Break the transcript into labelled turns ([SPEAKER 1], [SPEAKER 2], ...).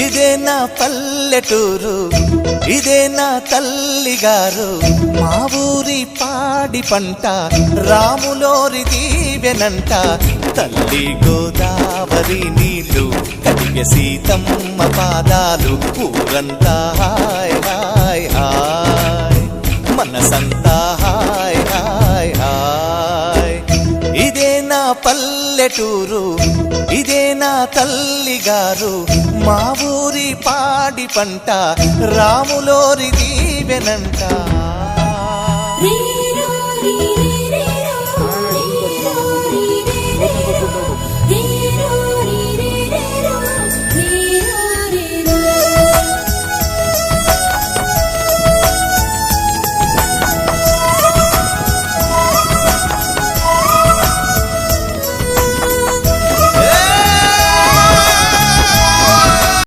[SPEAKER 1] ఇదే నా పల్లెటూరు, ఇదే నా తల్లిగారు. మా ఊరి పాడి పంట రాములోరి దీవెనంట. తల్లి గోదావరి నీళ్ళు కడిగే సీతమ్మ పాదాలు. ఊరంతా హాయ్ హాయ్ హాయ్, మనసంతా హాయ్ హాయ్ హాయ్. ఇదే నా పల్లెటూరు, ఇదే నా తల్లిగారు. మా ఊరి పాడి పంట రాములోరి దీవెనంట.